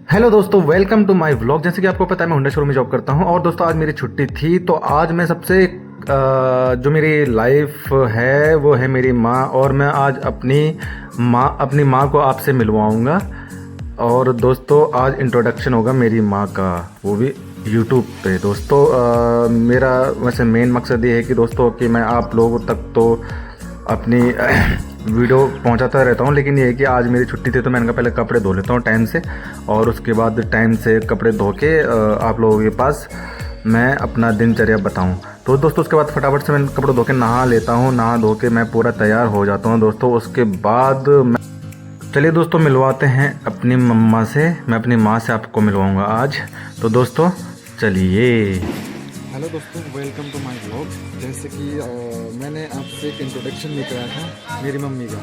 Hello दोस्तों, welcome to my vlog. जैसे कि आपको पता है मैं होंडा शोरूम में जॉब करता हूं और दोस्तों आज मेरी छुट्टी थी। तो आज मैं सबसे जो मेरी लाइफ है वो है मेरी माँ, और मैं आज अपनी माँ को आपसे मिलवाऊंगा। और दोस्तों आज इंट्रोडक्शन होगा मेरी माँ का, वो भी यूट्यूब पे। दोस्तों मेरा वैसे मेन मकसद ये है कि दोस्तों कि मैं आप लोगों तक तो अपनी वीडियो पहुंचाता रहता हूं, लेकिन ये है कि आज मेरी छुट्टी थी तो मैंने कहा पहले कपड़े धो लेता हूं टाइम से, और उसके बाद टाइम से कपड़े धो के आप लोगों के पास मैं अपना दिनचर्या बताऊं। तो दोस्तों उसके बाद फटाफट से मैं कपड़े धो के नहा लेता हूं। नहा धो के मैं पूरा तैयार हो जाता हूं दोस्तों। उसके बाद चलिए दोस्तों मिलवाते हैं अपनी मम्मा से। मैं अपनी माँ से आपको मिलवाऊंगा आज। तो दोस्तों चलिए। हेलो दोस्तों, वेलकम टू माय व्लॉग। जैसे कि मैंने आपसे एक इंट्रोडक्शन नहीं कराया था मेरी मम्मी का।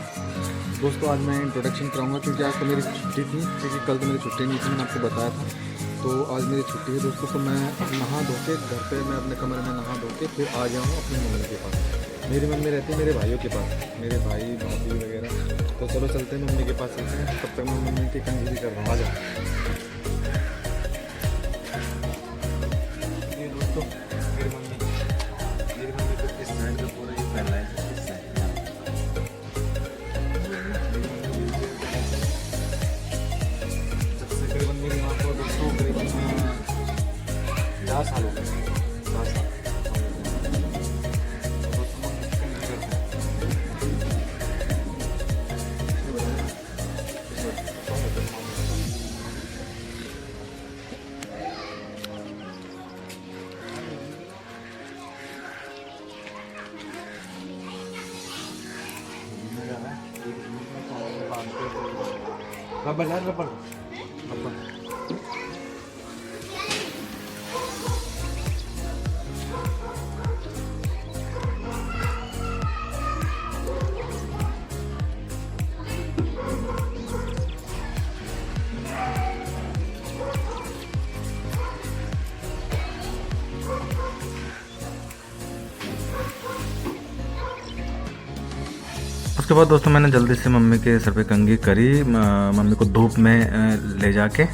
दोस्तों आज मैं इंट्रोडक्शन कराऊंगा क्योंकि आज तो मेरी छुट्टी थी, क्योंकि कल तो मेरी छुट्टी नहीं थी, मैंने आपको बताया था। तो आज मेरी छुट्टी है दोस्तों, तो मैं नहा धो के घर पे मैं अपने कमरे में नहा धो के फिर आ गया हूँ अपनी मम्मी के पास। मेरी मम्मी रहती है मेरे भाइयों के पास, मेरे भाई भाभी वगैरह। तो चलो चलते हैं मम्मी के पास चलते हैं, तब तक मैं मम्मी की कंजूसी कर रहा हूँ। आ जाओ। ये दोस्तों मेरी मम्मी को इस साइड पे पूरा ये फैला है, इस साइड सबसे करीबन मेरी माँ को दोस्तों करीबन 10 साल हो गए। 10 साल रबर है, रबर रबर। उसके बाद दोस्तों मैंने जल्दी से मम्मी के सर पे कंघी करी, मम्मी को धूप में ले जाके।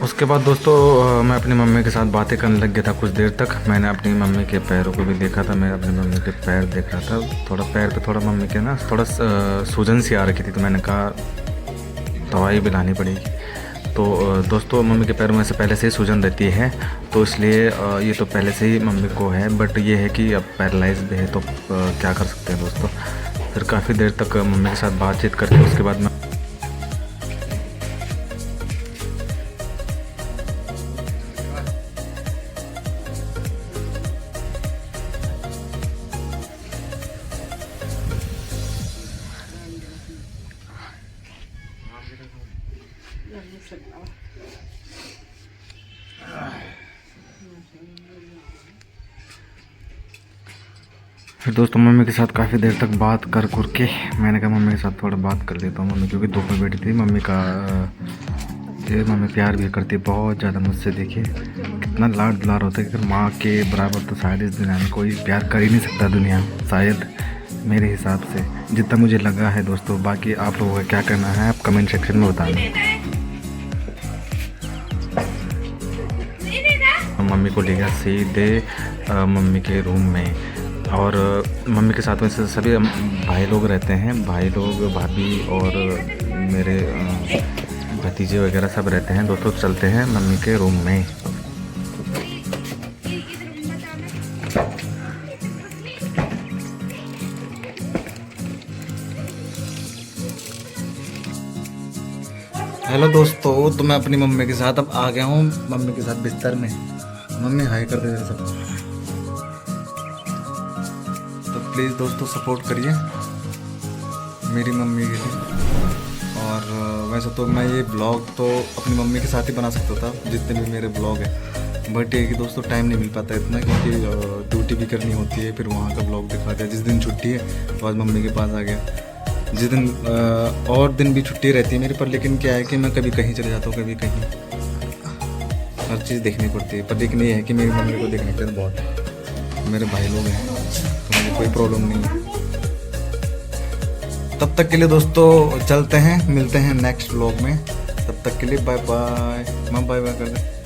उसके बाद दोस्तों मैं अपनी मम्मी के साथ बातें करने लग गया था कुछ देर तक। मैंने अपनी मम्मी के पैरों को भी देखा था, मैं अपनी मम्मी के पैर देख रहा था। थोड़ा पैर पे थोड़ा मम्मी के ना थोड़ा सूजन सी आ रखी थी, तो मैंने कहा दवाई भी लानी पड़ेगी। तो दोस्तों मम्मी के पैरों में से पहले से ही सूजन रहती है, तो इसलिए ये तो पहले से ही मम्मी को है। बट ये है कि अब पैरालाइज भी है तो क्या कर सकते हैं दोस्तों। फिर काफ़ी देर तक मम्मी के साथ बातचीत करके उसके बाद मैं फिर दोस्तों मम्मी के साथ काफ़ी देर तक बात कर के मैंने कहा मम्मी के साथ थोड़ा बात कर लेता हूँ। मम्मी क्योंकि धूप में बैठी थी। मम्मी का ये मम्मी प्यार भी करती है बहुत ज़्यादा मुझसे। देखिए कितना लाड दुलार होता है कि माँ के बराबर तो शायद इस दुनिया में कोई प्यार कर ही नहीं सकता दुनिया, शायद मेरे हिसाब से जितना मुझे लगा है दोस्तों। बाकी आप लोगों का क्या कहना है आप कमेंट सेक्शन में बताना। मम्मी को ले गया सीधे मम्मी के रूम में, और मम्मी के साथ में से सभी भाई लोग रहते हैं, भाई लोग भाभी और मेरे भतीजे वगैरह सब रहते हैं। दोस्तों चलते हैं मम्मी के रूम में। हेलो दोस्तों, तो मैं अपनी मम्मी के साथ अब आ गया हूँ मम्मी के साथ बिस्तर में। मम्मी हाय कर दे सब। तो प्लीज़ दोस्तों सपोर्ट करिए मेरी मम्मी के लिए। और वैसे तो मैं ये ब्लॉग तो अपनी मम्मी के साथ ही बना सकता था, जितने भी मेरे ब्लॉग हैं, बट ये कि दोस्तों टाइम नहीं मिल पाता इतना, क्योंकि ड्यूटी भी करनी होती है, फिर वहाँ का ब्लॉग दिखा दिया। जिस दिन छुट्टी है तो आज मम्मी के पास आ गया। जिस दिन और दिन भी छुट्टी रहती है मेरे पर, लेकिन क्या है कि मैं कभी कहीं चले जाता हूँ, कभी कहीं, हर चीज़ देखनी पड़ती है। पर लेकिन ये है कि मेरी मम्मी को देखने के लिए बहुत मेरे भाई लोग हैं, तो मुझे कोई प्रॉब्लम नहीं है। तब तक के लिए दोस्तों चलते हैं, मिलते हैं नेक्स्ट व्लॉग में। तब तक के लिए बाय बाय। मैं बाय बाय कर दें।